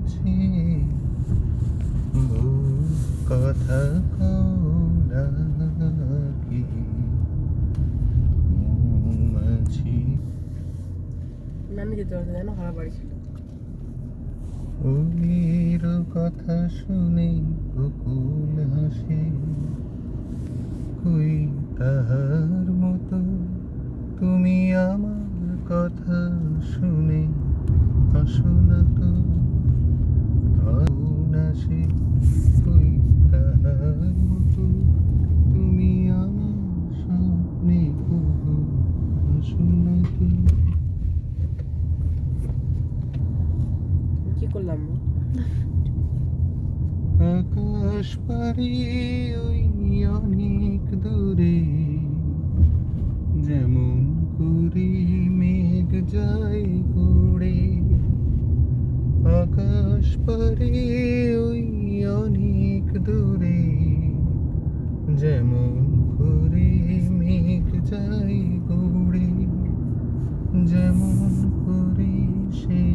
আছে কথা কি মৌমাছি নানি যেতে পারছে জানো, খারাপ বাড়ি ছিল। ওর কথা শুনে বকুল হাসে, কই তাহার মতো তুমি আমার কথা শুনে হাসো না তো। ভাবুন আসে, কই তাহার মতো তুমি আমার স্বপ্নে কবু হাসো না তো। কি করলাম? আকাশ পারে ওই অনেক দূরে, যেমন করে মেঘ যায় উড়ে। আকাশ পারে ওই অনেক দূরে, যেমন করে মেঘ যায় উড়ে। যেমন করে সে